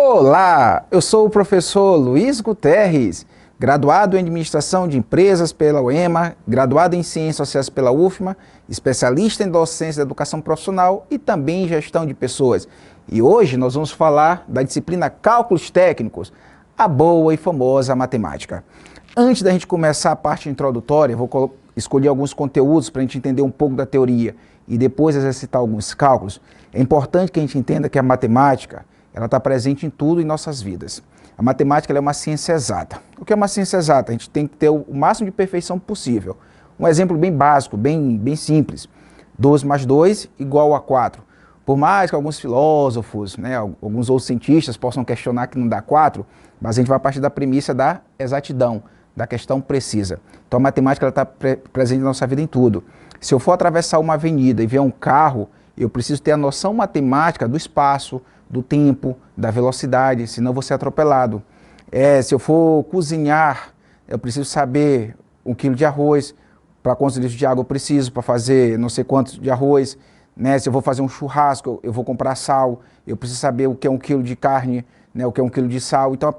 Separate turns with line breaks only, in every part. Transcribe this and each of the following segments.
Olá, eu sou o professor Luiz Guterres, graduado em Administração de Empresas pela UEMA, graduado em Ciências Sociais pela UFMA, especialista em Docência da Educação Profissional e também em Gestão de Pessoas. E hoje nós vamos falar da disciplina Cálculos Técnicos, a boa e famosa matemática. Antes da gente começar a parte introdutória, eu vou escolher alguns conteúdos para a gente entender um pouco da teoria e depois exercitar alguns cálculos. É importante que a gente entenda que a matemática ela está presente em tudo em nossas vidas. A matemática ela é uma ciência exata. O que é uma ciência exata? A gente tem que ter o máximo de perfeição possível. Um exemplo bem básico, bem simples. 2 mais 2 igual a 4. Por mais que alguns filósofos, alguns outros cientistas possam questionar que não dá 4, mas a gente vai partir da premissa da exatidão, da questão precisa. Então a matemática está presente na nossa vida em tudo. Se eu for atravessar uma avenida e ver um carro, eu preciso ter a noção matemática do espaço, do tempo, da velocidade, senão eu vou ser atropelado. Se eu for cozinhar, eu preciso saber 1 quilo de arroz, para quantos litros de água eu preciso, para fazer não sei quantos de arroz. Se eu vou fazer um churrasco, eu vou comprar sal, eu preciso saber o que é 1 quilo de carne, o que é 1 quilo de sal. Então,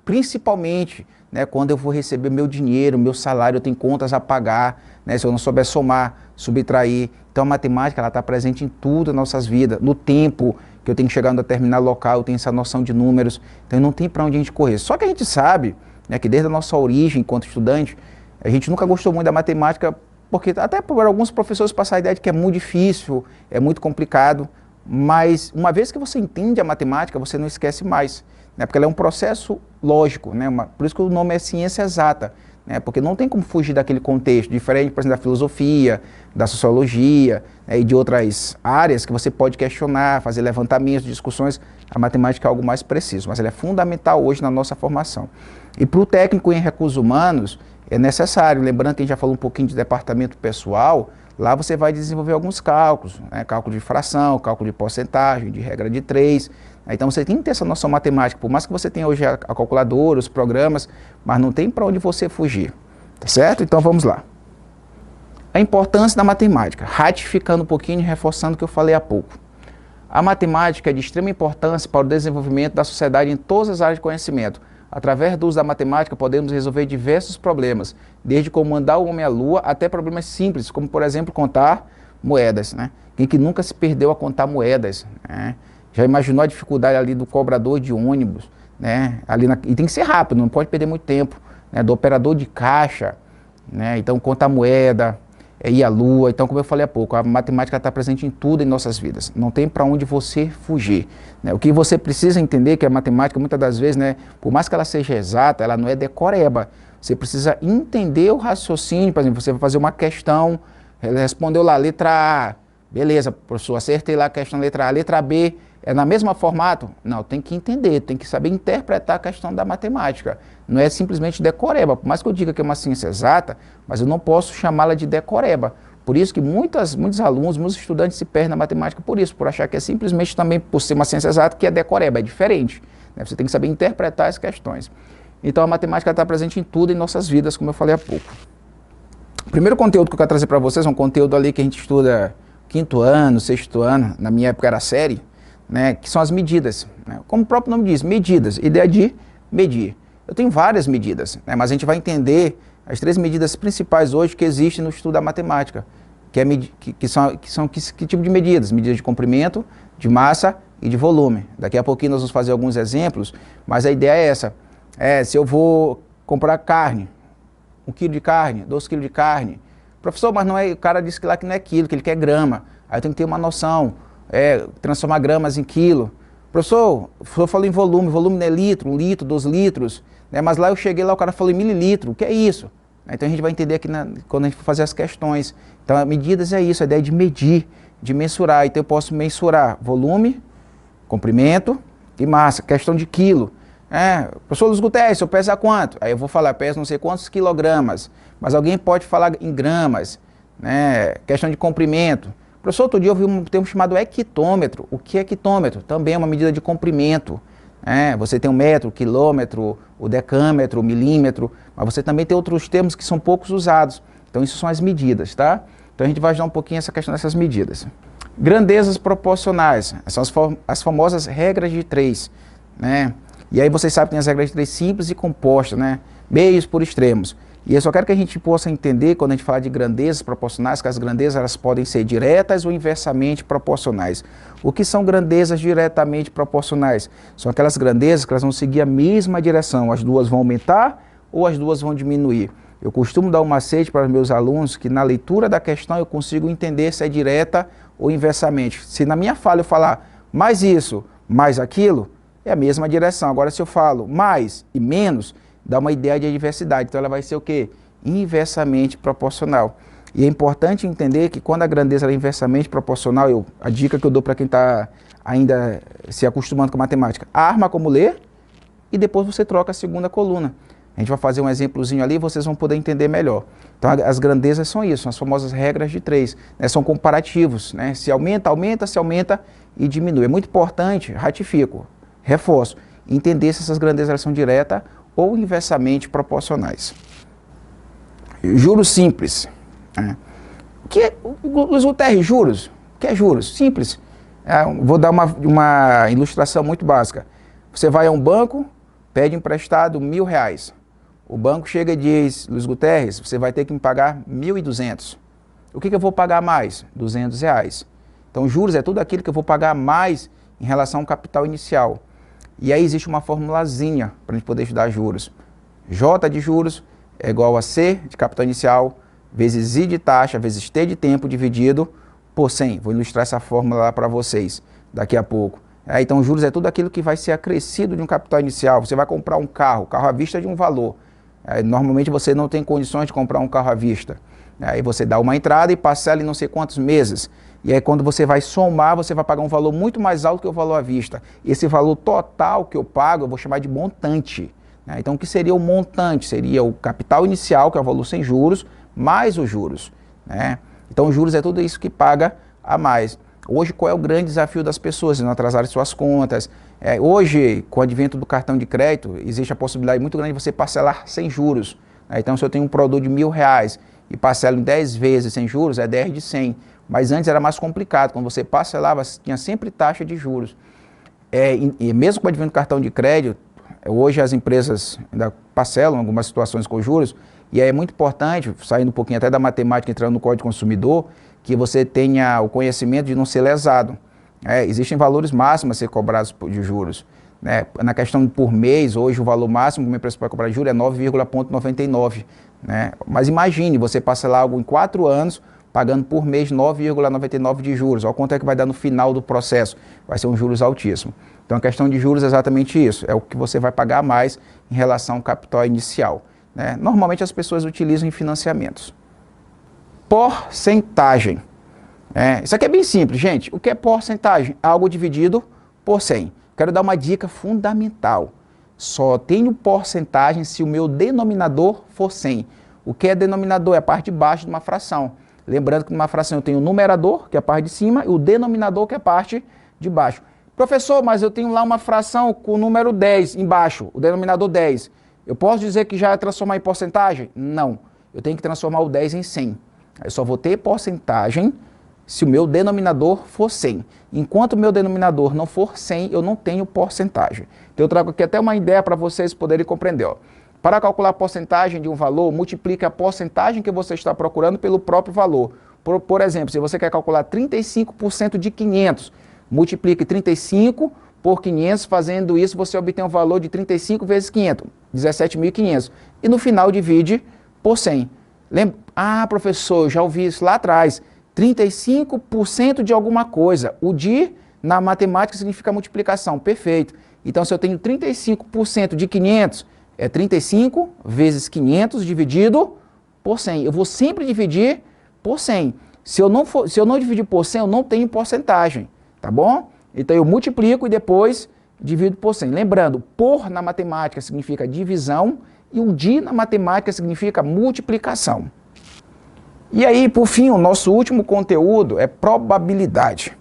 principalmente, quando eu vou receber meu dinheiro, meu salário, eu tenho contas a pagar, se eu não souber somar, subtrair. Então a matemática está presente em tudo nas nossas vidas, no tempo que eu tenho que chegar em um determinado local, eu tenho essa noção de números, então não tem para onde a gente correr. Só que a gente sabe que desde a nossa origem, enquanto estudante, a gente nunca gostou muito da matemática, porque até por alguns professores passam a ideia de que é muito difícil, é muito complicado, mas uma vez que você entende a matemática, você não esquece mais, porque ela é um processo lógico, por isso que o nome é ciência exata, porque não tem como fugir daquele contexto, diferente, por exemplo, da filosofia, da sociologia e de outras áreas que você pode questionar, fazer levantamentos, discussões. A matemática é algo mais preciso, mas ela é fundamental hoje na nossa formação. E para o técnico em recursos humanos é necessário, lembrando que a gente já falou um pouquinho de departamento pessoal, lá você vai desenvolver alguns cálculos, cálculo de fração, cálculo de porcentagem, de regra de 3. Então você tem que ter essa noção matemática, por mais que você tenha hoje a calculadora, os programas, mas não tem para onde você fugir, tá certo? Então vamos lá. A importância da matemática, ratificando um pouquinho e reforçando o que eu falei há pouco. A matemática é de extrema importância para o desenvolvimento da sociedade em todas as áreas de conhecimento. Através do uso da matemática podemos resolver diversos problemas, desde como mandar o homem à lua até problemas simples, como por exemplo contar moedas. Quem que nunca se perdeu a contar moedas? Já imaginou a dificuldade ali do cobrador de ônibus, e tem que ser rápido, não pode perder muito tempo, do operador de caixa, então contar moeda, ir à lua. Então, como eu falei há pouco, a matemática está presente em tudo em nossas vidas, não tem para onde você fugir. O que você precisa entender é que a matemática, muitas das vezes, por mais que ela seja exata, ela não é decoreba, você precisa entender o raciocínio. Por exemplo, você vai fazer uma questão, respondeu lá, letra A, beleza, professor, acertei lá a questão letra A, letra B, é na mesma formato? Não, tem que entender, tem que saber interpretar a questão da matemática. Não é simplesmente decoreba. Por mais que eu diga que é uma ciência exata, mas eu não posso chamá-la de decoreba. Por isso que muitos alunos, muitos estudantes se perdem na matemática por isso, por achar que é simplesmente também, por ser uma ciência exata, que é decoreba, é diferente. Você tem que saber interpretar as questões. Então a matemática está presente em tudo em nossas vidas, como eu falei há pouco. O primeiro conteúdo que eu quero trazer para vocês é um conteúdo ali que a gente estuda 5º ano, 6º ano, na minha época era série, que são as medidas. Como o próprio nome diz, medidas, ideia de medir. Eu tenho várias medidas, mas a gente vai entender as 3 medidas principais hoje que existem no estudo da matemática, que tipo de medidas? Medidas de comprimento, de massa e de volume. Daqui a pouquinho nós vamos fazer alguns exemplos, mas a ideia é essa. Se eu vou comprar carne, 1 quilo de carne, 2 quilos de carne, professor, mas não é, o cara disse que lá que não é quilo, que ele quer grama, aí eu tenho que ter uma noção. Transformar gramas em quilo. Professor, o senhor falou em volume não é litro, 1 litro, 2 litros, mas lá eu cheguei, lá o cara falou em mililitro, o que é isso? Então a gente vai entender aqui quando a gente for fazer as questões. Então medidas é isso, a ideia de medir, de mensurar. Então eu posso mensurar volume, comprimento e massa, questão de quilo. Professor Luiz Guterres, eu peso a quanto? Aí eu vou falar, peso não sei quantos quilogramas, mas alguém pode falar em gramas, questão de comprimento. Professor, outro dia eu vi um termo chamado hectômetro. O que é hectômetro? Também é uma medida de comprimento. Você tem o metro, o quilômetro, o decâmetro, o milímetro, mas você também tem outros termos que são poucos usados. Então isso são as medidas, tá? Então a gente vai ajudar um pouquinho essa questão dessas medidas. Grandezas proporcionais, são as famosas regras de 3. né? E aí vocês sabem que tem as regras de três simples e compostas, né? Meios por extremos. E eu só quero que a gente possa entender, quando a gente fala de grandezas proporcionais, que as grandezas elas podem ser diretas ou inversamente proporcionais. O que são grandezas diretamente proporcionais? São aquelas grandezas que elas vão seguir a mesma direção, as duas vão aumentar ou as duas vão diminuir. Eu costumo dar um macete para os meus alunos que na leitura da questão eu consigo entender se é direta ou inversamente. Se na minha fala eu falar mais isso, mais aquilo, é a mesma direção. Agora se eu falo mais e menos, dá uma ideia de adversidade. Então ela vai ser o quê? Inversamente proporcional. E é importante entender que quando a grandeza é inversamente proporcional, a dica que eu dou para quem está ainda se acostumando com matemática, arma como ler e depois você troca a segunda coluna. A gente vai fazer um exemplozinho ali e vocês vão poder entender melhor. Então as grandezas são isso, são as famosas regras de três, né? São comparativos, né? Se aumenta, aumenta, se aumenta e diminui. É muito importante, ratifico, reforço, entender se essas grandezas são diretas ou inversamente proporcionais. Juros simples. Né? Luiz Guterres, juros? O que é juros? Simples. Vou dar uma ilustração muito básica. Você vai a um banco, pede emprestado R$1.000. O banco chega e diz, Luiz Guterres, você vai ter que me pagar 1.200. O que eu vou pagar mais? R$200. Então juros é tudo aquilo que eu vou pagar mais em relação ao capital inicial. E aí existe uma formulazinha para a gente poder estudar juros. J de juros é igual a C de capital inicial, vezes I de taxa, vezes T de tempo, dividido por 100. Vou ilustrar essa fórmula lá para vocês daqui a pouco. Então juros é tudo aquilo que vai ser acrescido de um capital inicial. Você vai comprar um carro à vista de um valor. Normalmente você não tem condições de comprar um carro à vista. Aí você dá uma entrada e parcela em não sei quantos meses. E aí quando você vai somar, você vai pagar um valor muito mais alto que o valor à vista. Esse valor total que eu pago, eu vou chamar de montante. Então o que seria o montante? Seria o capital inicial, que é o valor sem juros, mais os juros. Então os juros é tudo isso que paga a mais. Hoje qual é o grande desafio das pessoas? Não atrasarem suas contas. Hoje, com o advento do cartão de crédito, existe a possibilidade muito grande de você parcelar sem juros. Então se eu tenho um produto de R$1.000 e parcelo em 10 vezes sem juros, é 10 de 100. Mas antes era mais complicado, quando você parcelava, tinha sempre taxa de juros. E mesmo com o advento do cartão de crédito, hoje as empresas ainda parcelam algumas situações com juros, e aí é muito importante, saindo um pouquinho até da matemática, entrando no Código do Consumidor, que você tenha o conhecimento de não ser lesado. Existem valores máximos a ser cobrados de juros. Na questão por mês, hoje o valor máximo que uma empresa pode cobrar de juros é 9,99. Mas imagine você parcelar algo em 4 anos, pagando por mês 9,99 de juros. Olha quanto é que vai dar no final do processo. Vai ser um juros altíssimo. Então a questão de juros é exatamente isso. É o que você vai pagar mais em relação ao capital inicial. Normalmente as pessoas utilizam em financiamentos. Porcentagem. Isso aqui é bem simples, gente. O que é porcentagem? Algo dividido por 100. Quero dar uma dica fundamental. Só tenho porcentagem se o meu denominador for 100. O que é denominador? É a parte de baixo de uma fração. Lembrando que numa fração eu tenho o numerador, que é a parte de cima, e o denominador, que é a parte de baixo. Professor, mas eu tenho lá uma fração com o número 10 embaixo, o denominador 10. Eu posso dizer que já é transformar em porcentagem? Não. Eu tenho que transformar o 10 em 100. Eu só vou ter porcentagem se o meu denominador for 100. Enquanto o meu denominador não for 100, eu não tenho porcentagem. Então eu trago aqui até uma ideia para vocês poderem compreender. Para calcular a porcentagem de um valor, multiplique a porcentagem que você está procurando pelo próprio valor. Por exemplo, se você quer calcular 35% de 500, multiplique 35 por 500, fazendo isso você obtém um valor de 35 vezes 500, 17.500. E no final divide por 100. Lembra? Ah, professor, eu já ouvi isso lá atrás. 35% de alguma coisa. O de, na matemática, significa multiplicação. Perfeito. Então, se eu tenho 35% de 500, é 35 vezes 500 dividido por 100. Eu vou sempre dividir por 100. Se eu não dividir por 100, eu não tenho porcentagem. Tá bom? Então, eu multiplico e depois divido por 100. Lembrando, por na matemática significa divisão e o de na matemática significa multiplicação. E aí, por fim, o nosso último conteúdo é probabilidade.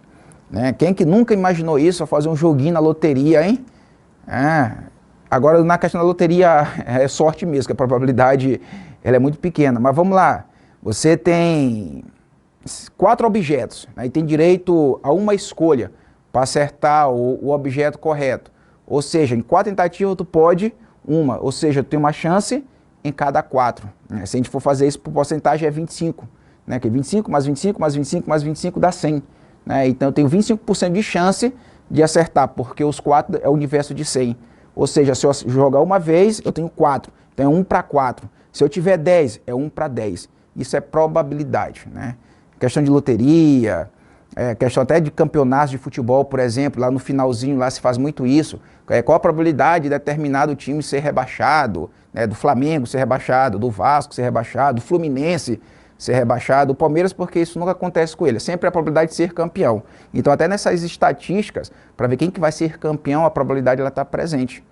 Quem que nunca imaginou isso, fazer um joguinho na loteria, hein? Agora, na questão da loteria, é sorte mesmo, que a probabilidade ela é muito pequena. Mas vamos lá, você tem 4 objetos, e tem direito a uma escolha para acertar o objeto correto. Ou seja, em 4 tentativas tu pode uma, ou seja, tu tem uma chance em cada 4. Né? Se a gente for fazer isso por porcentagem é 25, né? Que 25 mais 25 mais 25 mais 25 dá 100. Né? Então eu tenho 25% de chance de acertar, porque os 4 é o universo de 100. Ou seja, se eu jogar uma vez, eu tenho 4. Então é 1 para 4. Se eu tiver 10, é 1 para 10. Isso é probabilidade. Né? Questão de loteria, questão até de campeonatos de futebol, por exemplo, lá no finalzinho lá se faz muito isso. Qual a probabilidade de determinado time ser rebaixado, né? Do Flamengo ser rebaixado, do Vasco ser rebaixado, do Fluminense ser rebaixado, o Palmeiras, porque isso nunca acontece com ele, sempre a probabilidade de ser campeão. Então até nessas estatísticas, para ver quem que vai ser campeão, a probabilidade está presente,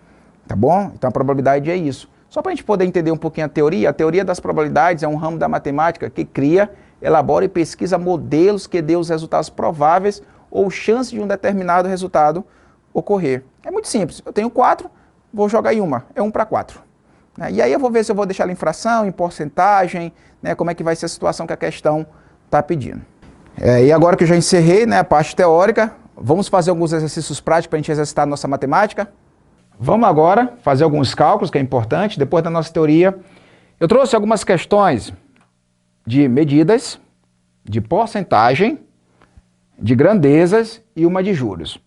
tá bom? Então a probabilidade é isso. Só para a gente poder entender um pouquinho a teoria das probabilidades é um ramo da matemática que cria, elabora e pesquisa modelos que dê os resultados prováveis ou chance de um determinado resultado ocorrer. É muito simples, eu tenho 4, vou jogar em uma, é 1 para 4. E aí eu vou ver se eu vou deixar ela em fração, em porcentagem, né, como é que vai ser a situação que a questão está pedindo. E agora que eu já encerrei, né, a parte teórica, vamos fazer alguns exercícios práticos para a gente exercitar a nossa matemática. Vamos agora fazer alguns cálculos, que é importante, depois da nossa teoria. Eu trouxe algumas questões de medidas, de porcentagem, de grandezas e uma de juros.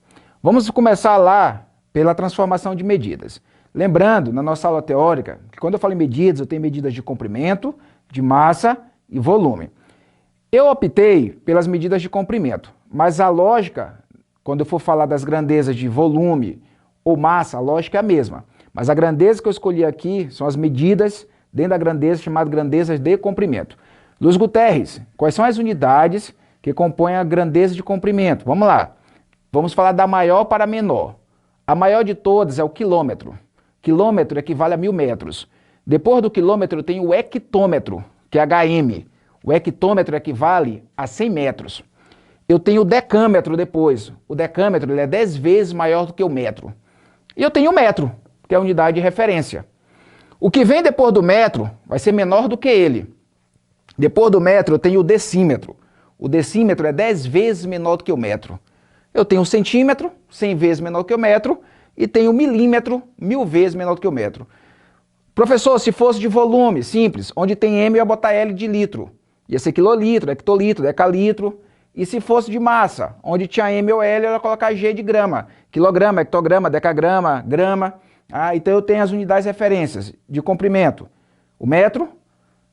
Vamos começar lá pela transformação de medidas. Lembrando, na nossa aula teórica, que quando eu falo em medidas, eu tenho medidas de comprimento, de massa e volume. Eu optei pelas medidas de comprimento, mas a lógica, quando eu for falar das grandezas de volume ou massa, a lógica é a mesma. Mas a grandeza que eu escolhi aqui são as medidas dentro da grandeza chamadas grandezas de comprimento. Luiz Guterres, quais são as unidades que compõem a grandeza de comprimento? Vamos lá. Vamos falar da maior para a menor. A maior de todas é o quilômetro. Quilômetro equivale a 1000 metros. Depois do quilômetro tem o hectômetro, que é HM. O hectômetro equivale a 100 metros. Eu tenho o decâmetro depois. O decâmetro ele é 10 vezes maior do que o metro. E eu tenho o metro, que é a unidade de referência. O que vem depois do metro vai ser menor do que ele. Depois do metro eu tenho o decímetro. O decímetro é 10 vezes menor do que o metro. Eu tenho o centímetro, 100 vezes menor que o metro, e tenho o milímetro, 1000 vezes menor do que o metro. Professor, se fosse de volume, simples, onde tem M eu ia botar L de litro. Ia ser quilolitro, hectolitro, decalitro. E se fosse de massa, onde tinha M ou L, eu ia colocar G de grama. Quilograma, hectograma, decagrama, grama. Então eu tenho as unidades de referências de comprimento, o metro,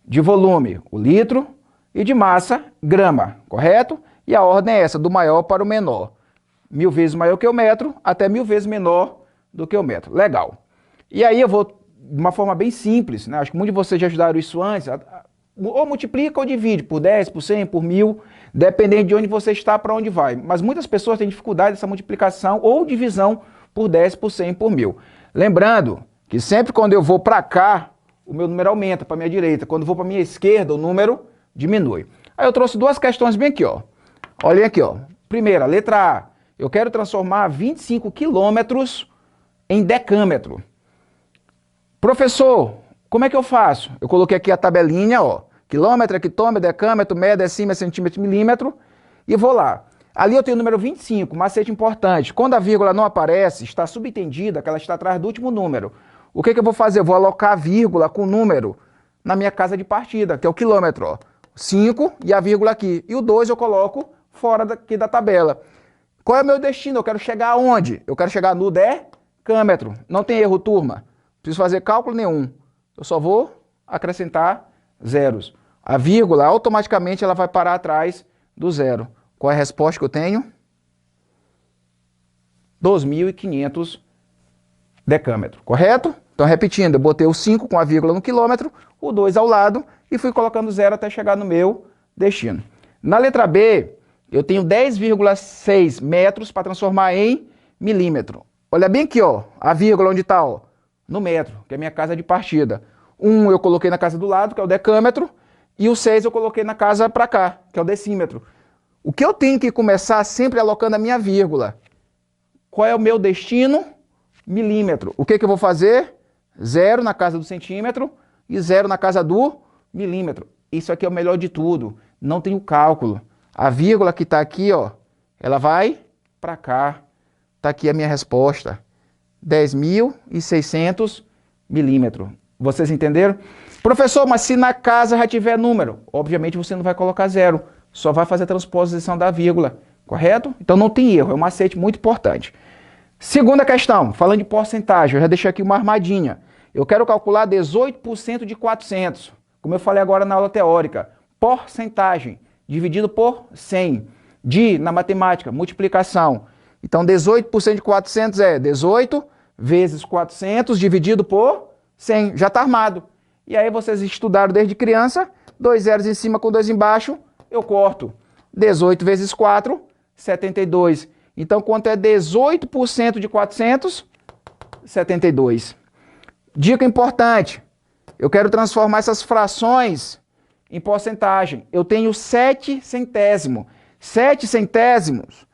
de volume, o litro, e de massa, grama, correto? E a ordem é essa, do maior para o menor. 1000 vezes maior que o metro, até 1000 vezes menor do que o metro. Legal. E aí eu vou, de uma forma bem simples, né? Acho que muitos de vocês já ajudaram isso antes, ou multiplica ou divide por 10, por 100, por 1000, dependendo de onde você está, para onde vai. Mas muitas pessoas têm dificuldade dessa multiplicação ou divisão por 10, por 100, por 1000. Lembrando que sempre quando eu vou para cá, o meu número aumenta para a minha direita. Quando eu vou para a minha esquerda, o número diminui. Aí eu trouxe duas questões bem aqui, ó. Olhem aqui, ó. Primeira, letra A. Eu quero transformar 25 quilômetros em decâmetro. Professor, como é que eu faço? Eu coloquei aqui a tabelinha, ó. Quilômetro, hectômetro, decâmetro, média, decímetro, centímetro, milímetro. E vou lá. Ali eu tenho o número 25, macete importante. Quando a vírgula não aparece, está subentendida que ela está atrás do último número. O que eu vou fazer? Eu vou alocar a vírgula com o número na minha casa de partida, que é o quilômetro, ó. 5 e a vírgula aqui. E o 2 eu coloco fora daqui da tabela. Qual é o meu destino? Eu quero chegar aonde? Eu quero chegar no decâmetro. Não tem erro, turma. Não preciso fazer cálculo nenhum. Eu só vou acrescentar zeros. A vírgula, automaticamente, ela vai parar atrás do zero. Qual é a resposta que eu tenho? 2.500 decâmetro, correto? Então, repetindo, eu botei o 5 com a vírgula no quilômetro, o 2 ao lado e fui colocando zero até chegar no meu destino. Na letra B, eu tenho 10,6 metros para transformar em milímetro. Olha bem aqui, ó, a vírgula onde está, ó, no metro, que é a minha casa de partida. 1 eu coloquei na casa do lado, que é o decâmetro, e o 6 eu coloquei na casa para cá, que é o decímetro. O que eu tenho que começar sempre alocando a minha vírgula? Qual é o meu destino? Milímetro. O que eu vou fazer? 0 na casa do centímetro e 0 na casa do milímetro. Isso aqui é o melhor de tudo. Não tem o cálculo. A vírgula que está aqui, ó, ela vai para cá. Está aqui a minha resposta. 10.600 milímetros. Vocês entenderam? Professor, mas se na casa já tiver número, obviamente você não vai colocar zero, só vai fazer a transposição da vírgula, correto? Então não tem erro, é um macete muito importante. Segunda questão, falando de porcentagem, eu já deixei aqui uma armadinha. Eu quero calcular 18% de 400, como eu falei agora na aula teórica. Porcentagem, dividido por 100. Na matemática, multiplicação. Então 18% de 400 é 18 vezes 400 dividido por 100. Já está armado. E aí vocês estudaram desde criança, 2 zeros em cima com 2 embaixo, eu corto. 18 vezes 4, 72. Então, quanto é 18% de 400? 72. Dica importante. Eu quero transformar essas frações em porcentagem. Eu tenho 7 centésimos. 7 centésimos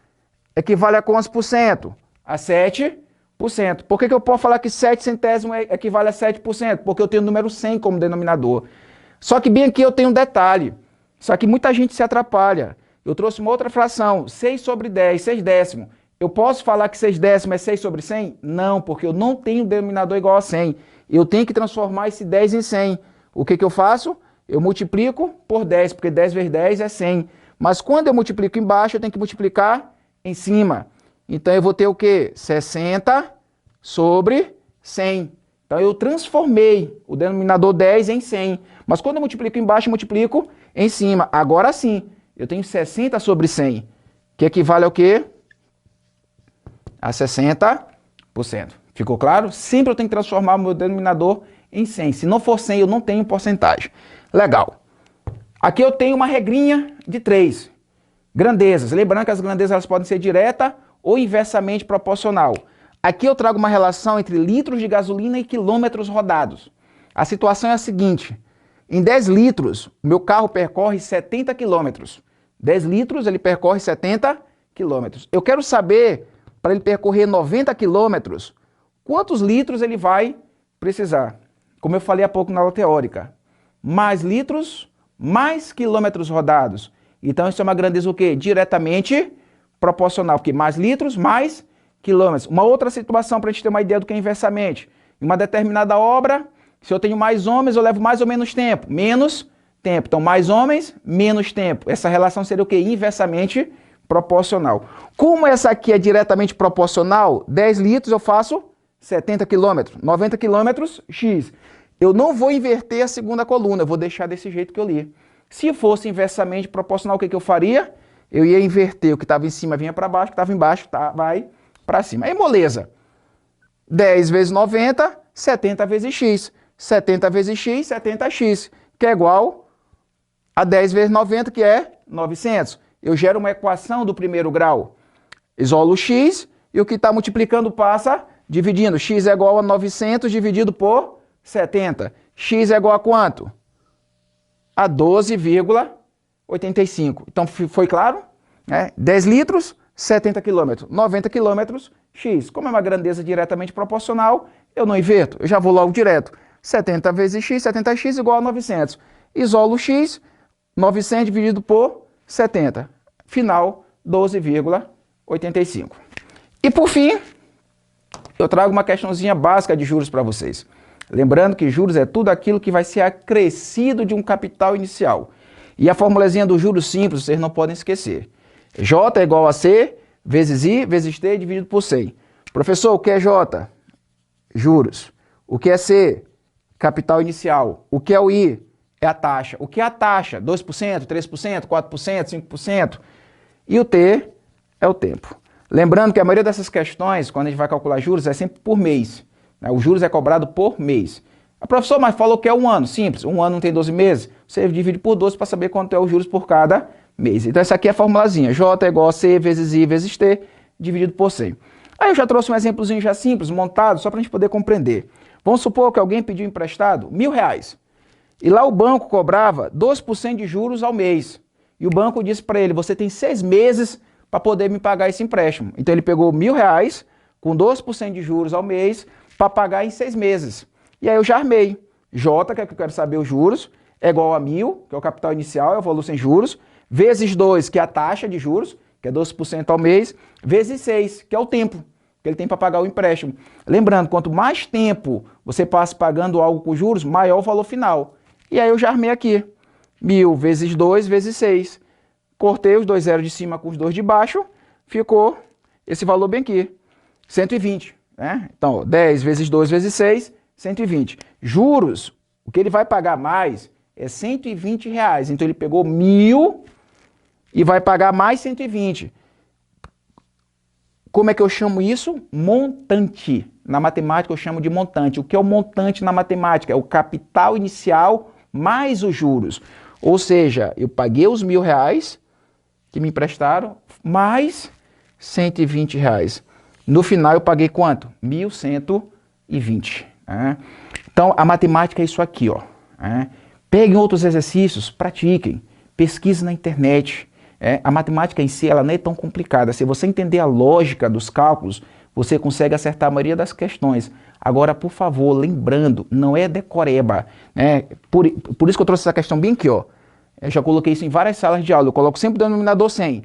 equivale a quantos por cento? A 7%. Por que eu posso falar que 7 centésimos equivale a 7%? Porque eu tenho o número 100 como denominador. Só que bem aqui eu tenho um detalhe. Só que muita gente se atrapalha. Eu trouxe uma outra fração, 6 sobre 10, 6 décimos. Eu posso falar que 6 décimos é 6 sobre 100? Não, porque eu não tenho denominador igual a 100. Eu tenho que transformar esse 10 em 100. O que eu faço? Eu multiplico por 10, porque 10 vezes 10 é 100. Mas quando eu multiplico embaixo, eu tenho que multiplicar em cima. Então eu vou ter o quê? 60 sobre 100. Então eu transformei o denominador 10 em 100. Mas quando eu multiplico embaixo, eu multiplico em cima. Agora sim, eu tenho 60 sobre 100, que equivale ao quê? A 60%. Ficou claro? Sempre eu tenho que transformar o meu denominador em 100. Se não for 100, eu não tenho porcentagem. Legal. Aqui eu tenho uma regrinha de 3. Grandezas. Lembrando que as grandezas elas podem ser direta ou inversamente proporcional. Aqui eu trago uma relação entre litros de gasolina e quilômetros rodados. A situação é a seguinte. Em 10 litros, o meu carro percorre 70 quilômetros. 10 litros, ele percorre 70 quilômetros. Eu quero saber, para ele percorrer 90 quilômetros, quantos litros ele vai precisar. Como eu falei há pouco na aula teórica. Mais litros, mais quilômetros rodados. Então isso é uma grandeza o quê? Diretamente proporcional, porque mais litros, mais quilômetros. Uma outra situação para a gente ter uma ideia do que é inversamente. Em uma determinada obra, se eu tenho mais homens, eu levo mais ou menos tempo? Menos tempo. Então, mais homens, menos tempo. Essa relação seria o quê? Inversamente proporcional. Como essa aqui é diretamente proporcional, 10 litros eu faço 70 quilômetros. 90 quilômetros, X. Eu não vou inverter a segunda coluna, eu vou deixar desse jeito que eu li. Se fosse inversamente proporcional, o que eu faria? Eu ia inverter, o que estava em cima vinha para baixo, o que estava embaixo vai para cima. Aí, moleza. 10 vezes 90, 70 vezes x. 70 vezes x, 70x, que é igual a 10 vezes 90, que é 900. Eu gero uma equação do primeiro grau. Isolo o x e o que está multiplicando passa dividindo. X é igual a 900 dividido por 70. X é igual a quanto? A 12,85. Então, foi claro? 10 litros, 70 quilômetros. 90 quilômetros, x. Como é uma grandeza diretamente proporcional, eu não inverto. Eu já vou logo direto. 70 vezes x, 70x igual a 900. Isolo x, 900 dividido por 70. Final, 12,85. E por fim, eu trago uma questãozinha básica de juros para vocês. Lembrando que juros é tudo aquilo que vai ser acrescido de um capital inicial. E a formulazinha do juros simples, vocês não podem esquecer. J é igual a C vezes I vezes T dividido por 100. Professor, o que é J? Juros. O que é C? Capital inicial. O que é o I? É a taxa. O que é a taxa? 2%, 3%, 4%, 5%. E o T é o tempo. Lembrando que a maioria dessas questões, quando a gente vai calcular juros, é sempre por mês. O juros é cobrado por mês. A professora, mas falou que é um ano. Simples, um ano não tem 12 meses. Você divide por 12 para saber quanto é os juros por cada mês. Então essa aqui é a formulazinha. J é igual a C vezes I vezes T dividido por 100. Aí eu já trouxe um exemplozinho já simples, montado, só para a gente poder compreender. Vamos supor que alguém pediu emprestado R$1.000. E lá o banco cobrava 2% de juros ao mês. E o banco disse para ele, você tem 6 meses para poder me pagar esse empréstimo. Então ele pegou R$1.000 com 2% de juros ao mês para pagar em 6 meses. E aí eu já armei. J, que é que eu quero saber os juros, é igual a 1.000, que é o capital inicial, é o valor sem juros, vezes 2, que é a taxa de juros, que é 12% ao mês, vezes 6, que é o tempo. que ele tem para pagar o empréstimo. Lembrando, quanto mais tempo você passa pagando algo com juros, maior o valor final. E aí eu já armei aqui, 1.000 vezes 2 vezes 6. Cortei os dois zeros de cima com os dois de baixo, ficou esse valor bem aqui, 120. Né? Então, 10 vezes 2 vezes 6, 120. Juros, o que ele vai pagar mais é R$120. Então, ele pegou 1.000 e vai pagar mais 120. Como é que eu chamo isso? Montante. Na matemática eu chamo de montante. O que é o montante na matemática? É o capital inicial mais os juros. Ou seja, eu paguei os R$1.000 que me emprestaram, mais R$120. No final eu paguei quanto? 1.120. Né? Então a matemática é isso aqui, ó. Né? Peguem outros exercícios, pratiquem, pesquisem na internet. A matemática em si ela não é tão complicada. Se você entender a lógica dos cálculos, você consegue acertar a maioria das questões. Agora, por favor, lembrando, não é decoreba. Né? Por isso que eu trouxe essa questão bem aqui, ó. Eu já coloquei isso em várias salas de aula. Eu coloco sempre o denominador 100.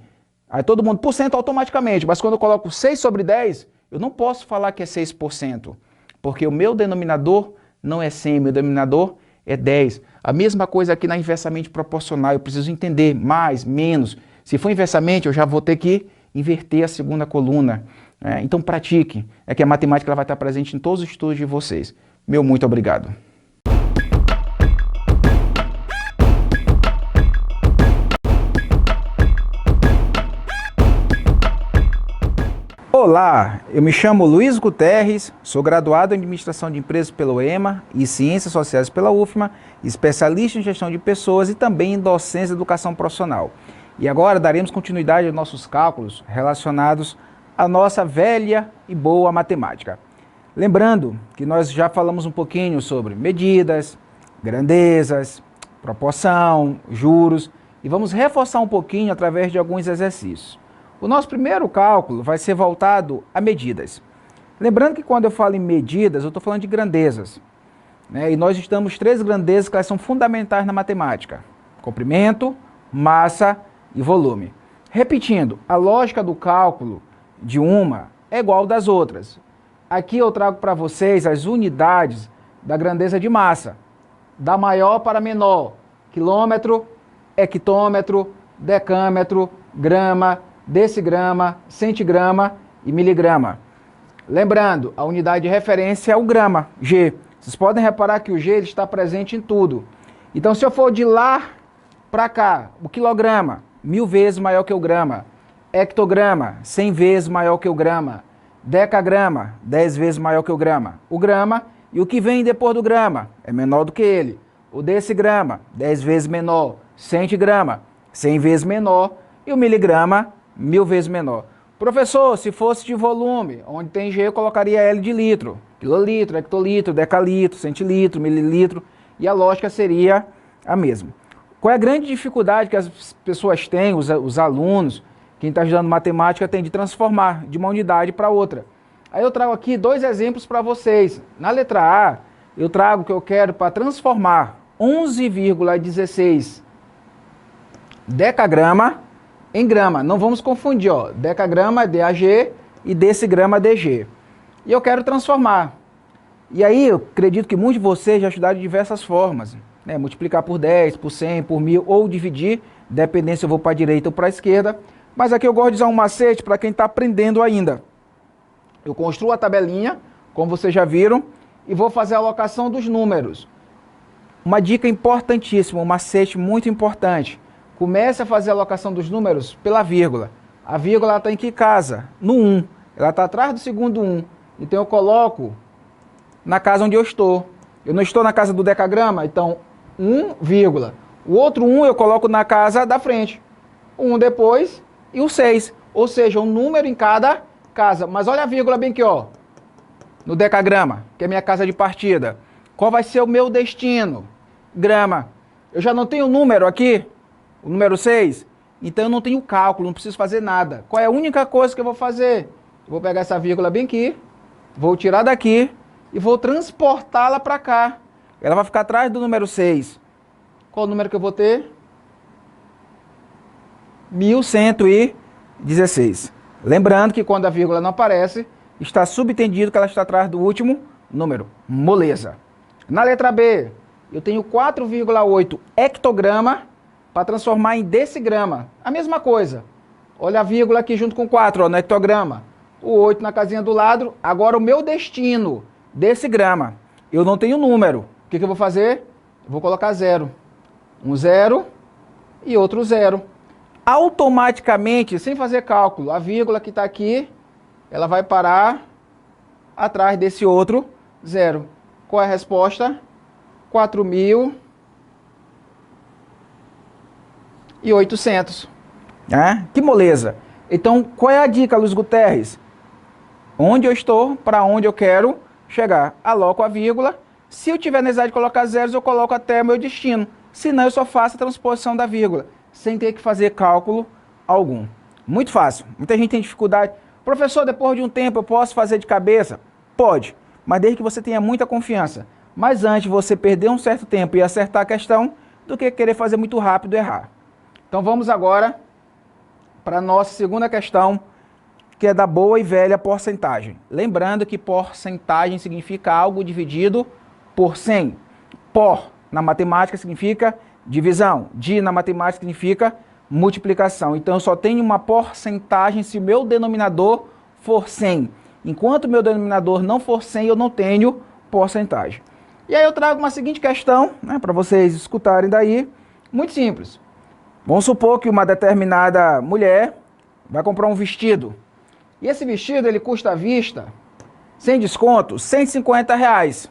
Aí todo mundo, por cento automaticamente. Mas quando eu coloco 6 sobre 10, eu não posso falar que é 6%. Porque o meu denominador não é 100, meu denominador é 10. A mesma coisa aqui na inversamente proporcional. Eu preciso entender mais, menos. Se for inversamente, eu já vou ter que inverter a segunda coluna. Então pratique. É que a matemática ela vai estar presente em todos os estudos de vocês. Meu muito obrigado. Olá, eu me chamo Luiz Guterres, sou graduado em Administração de Empresas pelo EMA e Ciências Sociais pela UFMA, especialista em Gestão de Pessoas e também em Docência e Educação Profissional. E agora daremos continuidade aos nossos cálculos relacionados à nossa velha e boa matemática. Lembrando que nós já falamos um pouquinho sobre medidas, grandezas, proporção, juros e vamos reforçar um pouquinho através de alguns exercícios. O nosso primeiro cálculo vai ser voltado a medidas. Lembrando que quando eu falo em medidas, eu estou falando de grandezas. Né? E nós estamos 3 grandezas que elas são fundamentais na matemática. Comprimento, massa e volume. Repetindo, a lógica do cálculo de uma é igual das outras. Aqui eu trago para vocês as unidades da grandeza de massa. Da maior para menor. Quilômetro, hectômetro, decâmetro, grama, decigrama, centigrama e miligrama. Lembrando, a unidade de referência é o grama, G. Vocês podem reparar que o G ele está presente em tudo. Então, se eu for de lá para cá, o quilograma, 1000 vezes maior que o grama. Hectograma, 100 vezes maior que o grama. Decagrama, 10 vezes maior que o grama. O grama e o que vem depois do grama é menor do que ele. O decigrama, 10 vezes menor. Centigrama, 100 vezes menor. E o miligrama, 1000 vezes menor. Professor, se fosse de volume, onde tem G eu colocaria L de litro. Quilolitro, hectolitro, decalitro, centilitro, mililitro. E a lógica seria a mesma. Qual é a grande dificuldade que as pessoas têm, os alunos, quem está estudando matemática, tem de transformar de uma unidade para outra? Aí eu trago aqui 2 exemplos para vocês. Na letra A, eu trago o que eu quero para transformar 11,16 decagrama em grama. Não vamos confundir, ó. Decagrama é DAG e decigrama é DG. E eu quero transformar. E aí eu acredito que muitos de vocês já estudaram de diversas formas. Né? Multiplicar por 10, por 100, por 1000 ou dividir, dependendo se eu vou para a direita ou para a esquerda. Mas aqui eu gosto de usar um macete para quem está aprendendo ainda. Eu construo a tabelinha, como vocês já viram, e vou fazer a alocação dos números. Uma dica importantíssima, um macete muito importante. Comece a fazer a alocação dos números pela vírgula. A vírgula está em que casa? No 1. Ela está atrás do segundo 1. Então eu coloco na casa onde eu estou. Eu não estou na casa do decagrama, então 1, vírgula. O outro 1 eu coloco na casa da frente. 1 depois e o 6. Ou seja, um número em cada casa. Mas olha a vírgula bem aqui, ó. No decagrama, que é minha casa de partida. Qual vai ser o meu destino? Grama. Eu já não tenho número aqui, o número 6. Então eu não tenho cálculo, não preciso fazer nada. Qual é a única coisa que eu vou fazer? Eu vou pegar essa vírgula bem aqui, vou tirar daqui e vou transportá-la para cá. Ela vai ficar atrás do número 6. Qual o número que eu vou ter? 1116. Lembrando que quando a vírgula não aparece, está subentendido que ela está atrás do último número. Moleza. Na letra B, eu tenho 4,8 hectograma para transformar em decigrama. A mesma coisa. Olha a vírgula aqui junto com 4, ó, no hectograma. O 8 na casinha do lado. Agora o meu destino, decigrama. Eu não tenho número. O que eu vou fazer? Eu vou colocar 0. Um 0 e outro 0. Automaticamente, sem fazer cálculo, a vírgula que está aqui, ela vai parar atrás desse outro 0. Qual é a resposta? 4.800. Que moleza. Então, qual é a dica, Luiz Guterres? Onde eu estou, para onde eu quero chegar. Aloco a vírgula. Se eu tiver necessidade de colocar zeros, eu coloco até o meu destino. Senão, eu só faço a transposição da vírgula, sem ter que fazer cálculo algum. Muito fácil. Muita gente tem dificuldade. Professor, depois de um tempo, eu posso fazer de cabeça? Pode, mas desde que você tenha muita confiança. Mas antes você perder um certo tempo e acertar a questão, do que querer fazer muito rápido e errar. Então vamos agora para a nossa segunda questão, que é da boa e velha porcentagem. Lembrando que porcentagem significa algo dividido por 100. Por, na matemática, significa divisão. Di, na matemática, significa multiplicação. Então eu só tenho uma porcentagem se o meu denominador for 100. Enquanto o meu denominador não for 100, eu não tenho porcentagem. E aí eu trago uma seguinte questão, para vocês escutarem daí, muito simples. Vamos supor que uma determinada mulher vai comprar um vestido. E esse vestido, ele custa à vista, sem desconto, R$150.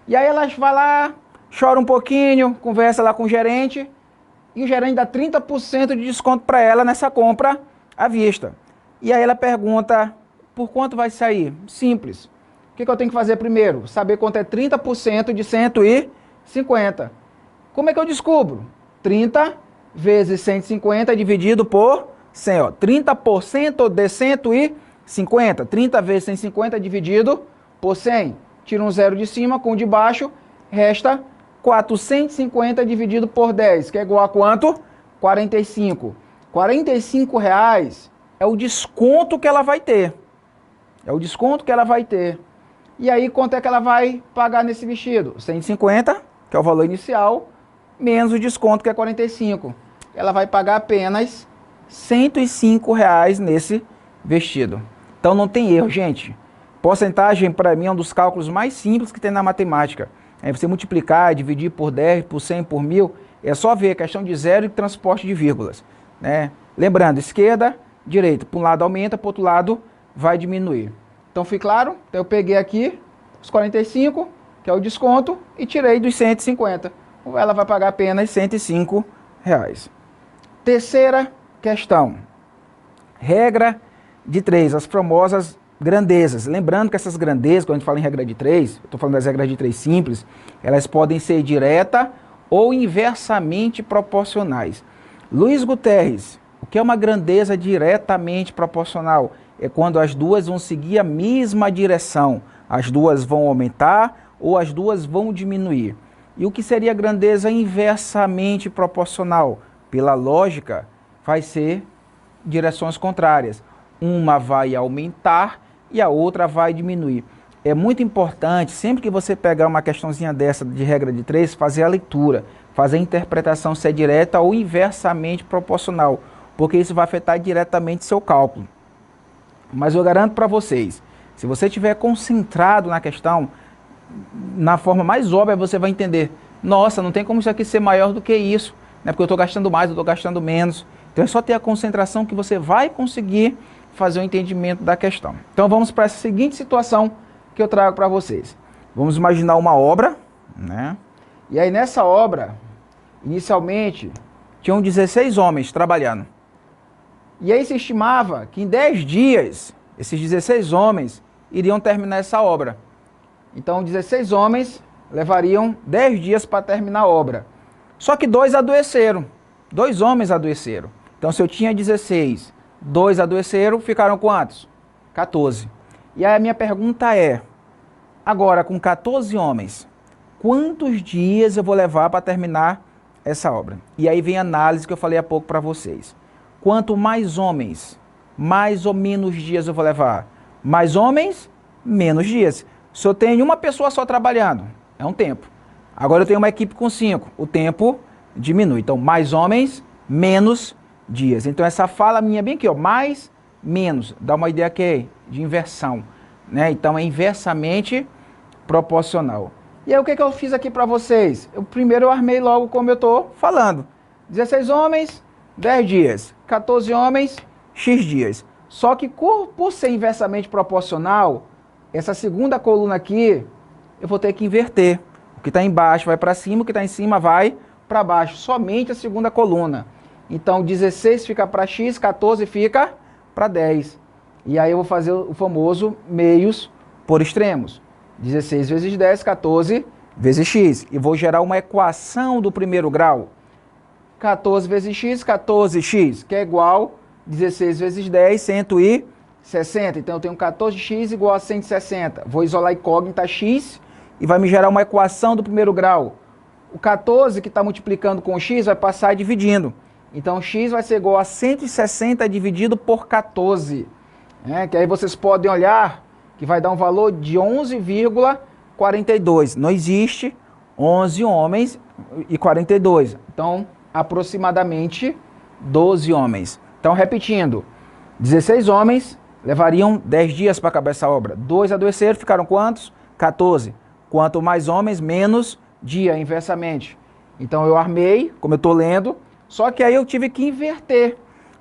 E aí ela vai lá, chora um pouquinho, conversa lá com o gerente, e o gerente dá 30% de desconto para ela nessa compra à vista. E aí ela pergunta, por quanto vai sair? Simples. O que eu tenho que fazer primeiro? Saber quanto é 30% de 150. Como é que eu descubro? 30 vezes 150 dividido por 100. Ó. 30% de 150. 30 vezes 150 dividido por 100. Tira um zero de cima, com o de baixo, resta 450 dividido por 10, que é igual a quanto? 45. R$45 é o desconto que ela vai ter. É o desconto que ela vai ter. E aí, quanto é que ela vai pagar nesse vestido? 150, que é o valor inicial, menos o desconto, que é 45. Ela vai pagar apenas R$105 nesse vestido. Então não tem erro, gente. Porcentagem, para mim, é um dos cálculos mais simples que tem na matemática. É você multiplicar, dividir por 10, por 100, por 1000. É só ver a questão de zero e transporte de vírgulas. Lembrando, esquerda, direita. Para um lado aumenta, para o outro lado vai diminuir. Então, foi claro? Então, eu peguei aqui os 45, que é o desconto, e tirei dos 150. Ela vai pagar apenas R$105. Terceira questão. Regra de 3, as famosas grandezas. Lembrando que essas grandezas, quando a gente fala em regra de 3, eu estou falando das regras de 3 simples, elas podem ser direta ou inversamente proporcionais. Luiz Guterres, o que é uma grandeza diretamente proporcional? É quando as duas vão seguir a mesma direção. As duas vão aumentar ou as duas vão diminuir. E o que seria grandeza inversamente proporcional? Pela lógica, vai ser direções contrárias. Uma vai aumentar e a outra vai diminuir. É muito importante, sempre que você pegar uma questãozinha dessa de regra de 3, fazer a leitura, fazer a interpretação se é direta ou inversamente proporcional, porque isso vai afetar diretamente seu cálculo. Mas eu garanto para vocês, se você estiver concentrado na questão, na forma mais óbvia você vai entender, nossa, não tem como isso aqui ser maior do que isso, porque eu estou gastando mais, eu estou gastando menos. Então é só ter a concentração que você vai conseguir fazer o entendimento da questão. Então vamos para essa seguinte situação que eu trago para vocês. Vamos imaginar uma obra, E aí nessa obra, inicialmente, tinham 16 homens trabalhando. E aí se estimava que em 10 dias, esses 16 homens iriam terminar essa obra. Então 16 homens levariam 10 dias para terminar a obra. Só que 2 adoeceram. 2 homens adoeceram. Então se eu tinha 16, 2 adoeceram, ficaram quantos? 14. E aí a minha pergunta é, agora com 14 homens, quantos dias eu vou levar para terminar essa obra? E aí vem a análise que eu falei há pouco para vocês. Quanto mais homens, mais ou menos dias eu vou levar? mais homens, menos dias. Se eu tenho uma pessoa só trabalhando, é um tempo. Agora eu tenho uma equipe com 5, o tempo diminui. Então, mais homens, menos dias. Então, essa fala minha bem aqui, ó, mais, menos, dá uma ideia que de inversão, né? Então, é inversamente proporcional. E aí, o que eu fiz aqui para vocês? Primeiro eu armei logo como eu estou falando. 16 homens, 10 dias. 14 homens, X dias. Só que por ser inversamente proporcional, essa segunda coluna aqui, eu vou ter que inverter. O que está embaixo vai para cima, o que está em cima vai para baixo. Somente a segunda coluna. Então, 16 fica para X, 14 fica para 10. E aí eu vou fazer o famoso meios por extremos. 16 vezes 10, 14 vezes X. E vou gerar uma equação do primeiro grau. 14 vezes X, 14X, que é igual a 16 vezes 10, 160. Então eu tenho 14X igual a 160. Vou isolar a incógnita X e vai me gerar uma equação do primeiro grau. O 14 que está multiplicando com o X vai passar dividindo. Então X vai ser igual a 160 dividido por 14. Que aí vocês podem olhar que vai dar um valor de 11,42. Não existe 11 homens e 42. Então, aproximadamente 12 homens. Então, repetindo, 16 homens levariam 10 dias para acabar essa obra. 2 adoeceram, ficaram quantos? 14. Quanto mais homens, menos dia, inversamente. Então, eu armei, como eu estou lendo, só que aí eu tive que inverter.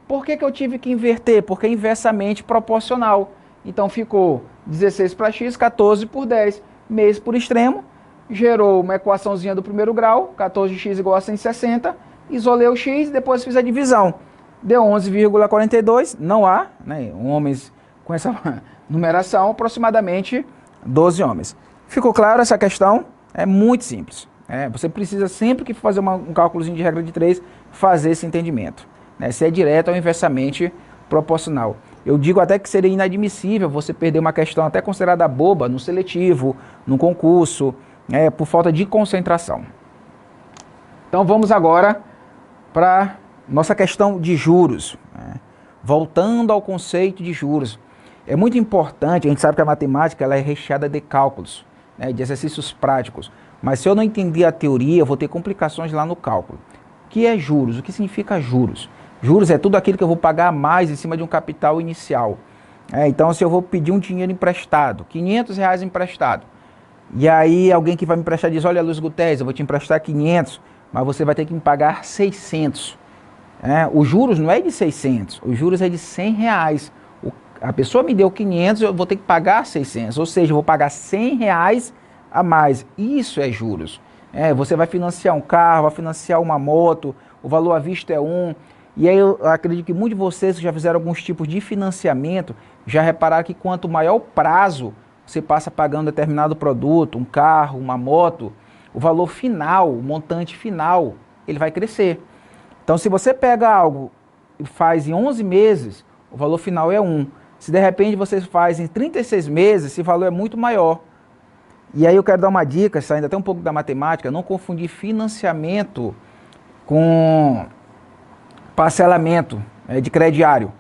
Por que eu tive que inverter? Porque é inversamente proporcional. Então, ficou 16 para X, 14 por 10. Mês por extremo, gerou uma equaçãozinha do primeiro grau, 14x igual a 160, isolei o x e depois fiz a divisão. Deu 11,42, não há, né, homens com essa numeração, aproximadamente 12 homens. Ficou claro essa questão? É muito simples. Você precisa sempre que fazer um cálculozinho de regra de 3, fazer esse entendimento. Se é direto ou inversamente proporcional. Eu digo até que seria inadmissível você perder uma questão até considerada boba no seletivo, no concurso, por falta de concentração. Então vamos agora para nossa questão de juros. Voltando ao conceito de juros. É muito importante, a gente sabe que a matemática ela é recheada de cálculos, de exercícios práticos. Mas se eu não entender a teoria, eu vou ter complicações lá no cálculo. O que é juros? O que significa juros? Juros é tudo aquilo que eu vou pagar a mais em cima de um capital inicial. Então, se eu vou pedir um dinheiro emprestado, R$500 emprestado, e aí alguém que vai me emprestar diz, olha, Luiz Guterres, eu vou te emprestar 500, mas você vai ter que me pagar 600. Os juros não é de 600, os juros é de R$100. A pessoa me deu 500, eu vou ter que pagar 600, ou seja, eu vou pagar R$100 a mais. Isso é juros. Você vai financiar um carro, vai financiar uma moto, o valor à vista é 1. E aí eu acredito que muitos de vocês que já fizeram alguns tipos de financiamento, já repararam que quanto maior o prazo você passa pagando determinado produto, um carro, uma moto, o valor final, o montante final, ele vai crescer. Então se você pega algo e faz em 11 meses, o valor final é 1. Se de repente você faz em 36 meses, esse valor é muito maior. E aí eu quero dar uma dica, saindo até um pouco da matemática, não confundir financiamento com parcelamento de crediário.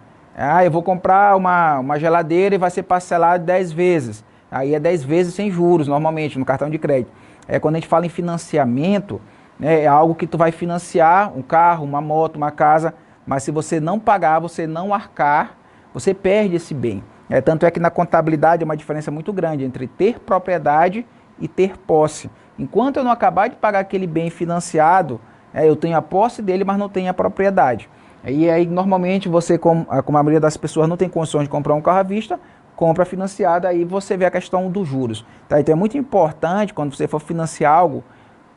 Eu vou comprar uma geladeira e vai ser parcelado 10 vezes. Aí é 10 vezes sem juros, normalmente, no cartão de crédito. Quando a gente fala em financiamento, é algo que tu vai financiar, um carro, uma moto, uma casa, mas se você não pagar, você não arcar, você perde esse bem. Tanto é que na contabilidade é uma diferença muito grande entre ter propriedade e ter posse. Enquanto eu não acabar de pagar aquele bem financiado, eu tenho a posse dele, mas não tenho a propriedade. E aí, normalmente, você, como a maioria das pessoas não tem condições de comprar um carro à vista, compra financiado, aí você vê a questão dos juros. Então é muito importante, quando você for financiar algo,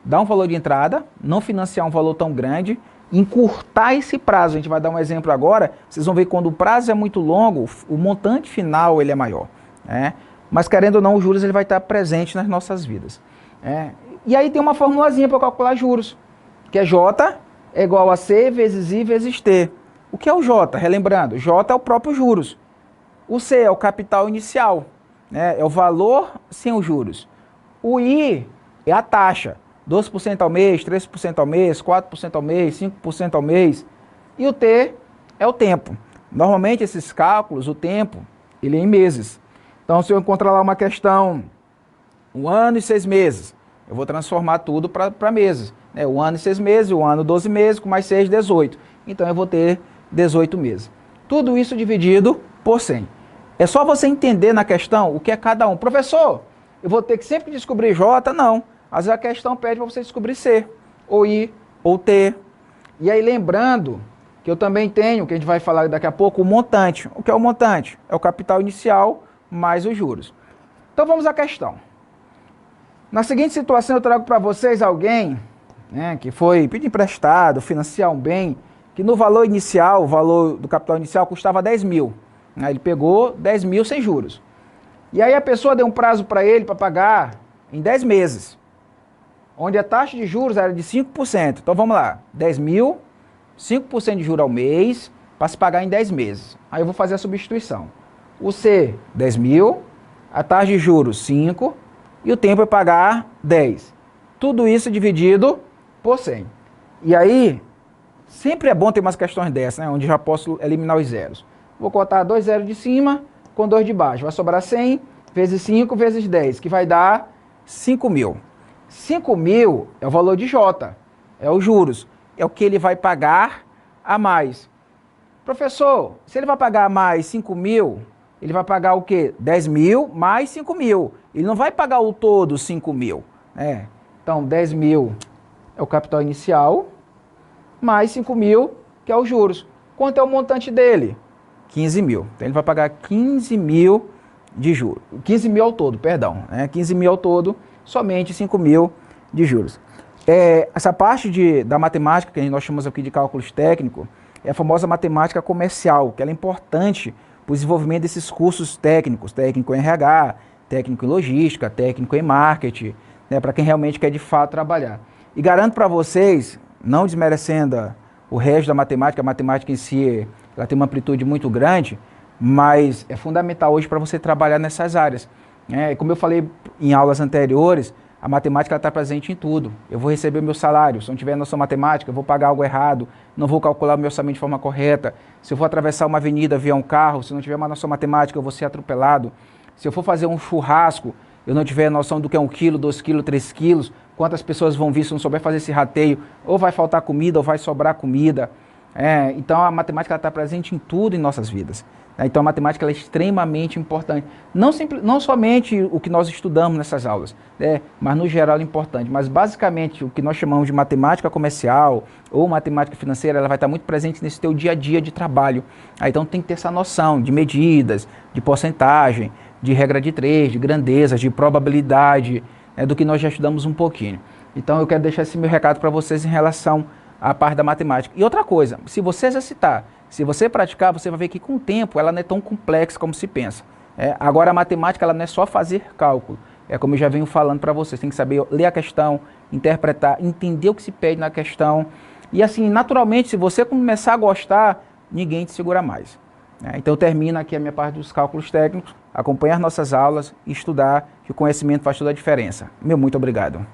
dar um valor de entrada, não financiar um valor tão grande, encurtar esse prazo. A gente vai dar um exemplo agora, vocês vão ver que quando o prazo é muito longo, o montante final ele é maior. Mas querendo ou não, os juros ele vai estar presente nas nossas vidas. E aí tem uma formulazinha para calcular juros, que é J é igual a C vezes I vezes T. O que é o J? Relembrando, J é o próprio juros. O C é o capital inicial, é o valor sem os juros. O I é a taxa, 2% ao mês, 3% ao mês, 4% ao mês, 5% ao mês. E o T é o tempo. Normalmente esses cálculos, o tempo, ele é em meses. Então, se eu encontrar lá uma questão, 1 ano e 6 meses, eu vou transformar tudo para meses. 1 ano e 6 meses, 1 ano e 12 meses, com mais 6, 18. Então, eu vou ter 18 meses. Tudo isso dividido por 100. É só você entender na questão o que é cada um. Professor, eu vou ter que sempre descobrir J? Não. Às vezes a questão pede para você descobrir C, ou I, ou T. E aí lembrando que eu também tenho, que a gente vai falar daqui a pouco, o montante. O que é o montante? É o capital inicial mais os juros. Então vamos à questão. Na seguinte situação eu trago para vocês alguém, né, que foi pedir emprestado, financiar um bem, que no valor inicial, o valor do capital inicial custava 10 mil. Ele pegou 10 mil sem juros. E aí a pessoa deu um prazo para ele para pagar em 10 meses, onde a taxa de juros era de 5%. Então vamos lá, 10 mil, 5% de juros ao mês, para se pagar em 10 meses. Aí eu vou fazer a substituição. O C, 10 mil, a taxa de juros 5 e o tempo é pagar 10. Tudo isso dividido por 100. E aí, sempre é bom ter umas questões dessas, né, onde já posso eliminar os zeros. Vou cortar 2 zeros de cima com 2 de baixo. Vai sobrar 100 vezes 5 vezes 10, que vai dar 5 mil. 5 mil é o valor de J, é os juros. É o que ele vai pagar a mais. Professor, se ele vai pagar mais 5 mil, ele vai pagar o quê? 10 mil mais 5 mil. Ele não vai pagar o todo 5 mil. Então, 10 mil é o capital inicial, mais 5 mil, que é os juros. Quanto é o montante dele? 15 mil. Então, ele vai pagar 15 mil de juros. 15 mil ao todo, perdão. 15 mil ao todo, somente 5 mil de juros. Essa parte da matemática, que nós chamamos aqui de cálculos técnicos, é a famosa matemática comercial, que ela é importante para o desenvolvimento desses cursos técnicos, técnico em RH, técnico em logística, técnico em marketing, né, para quem realmente quer de fato trabalhar. E garanto para vocês, não desmerecendo o resto da matemática, a matemática em si ela tem uma amplitude muito grande, mas é fundamental hoje para você trabalhar nessas áreas. Como eu falei em aulas anteriores, a matemática está presente em tudo. Eu vou receber meu salário, se eu não tiver noção matemática, eu vou pagar algo errado, não vou calcular o meu orçamento de forma correta. Se eu for atravessar uma avenida via um carro, se eu não tiver uma noção matemática, eu vou ser atropelado. Se eu for fazer um churrasco, eu não tiver noção do que é 1 quilo, 2 quilos, 3 quilos, quantas pessoas vão vir se eu não souber fazer esse rateio, ou vai faltar comida, ou vai sobrar comida. Então a matemática está presente em tudo em nossas vidas. Então a matemática ela é extremamente importante. Não somente o que nós estudamos nessas aulas, mas no geral é importante. Mas basicamente o que nós chamamos de matemática comercial ou matemática financeira, ela vai estar muito presente nesse teu dia a dia de trabalho. Então tem que ter essa noção de medidas, de porcentagem, de regra de 3, de grandezas, de probabilidade, do que nós já estudamos um pouquinho. Então eu quero deixar esse meu recado para vocês em relação à parte da matemática. E outra coisa, se você exercitar, se você praticar, você vai ver que com o tempo ela não é tão complexa como se pensa. Agora a matemática ela não é só fazer cálculo, como eu já venho falando para vocês, tem que saber ler a questão, interpretar, entender o que se pede na questão. E assim, naturalmente, se você começar a gostar, ninguém te segura mais. Então eu termino aqui a minha parte dos cálculos técnicos, acompanhar nossas aulas, estudar, que o conhecimento faz toda a diferença. Muito obrigado.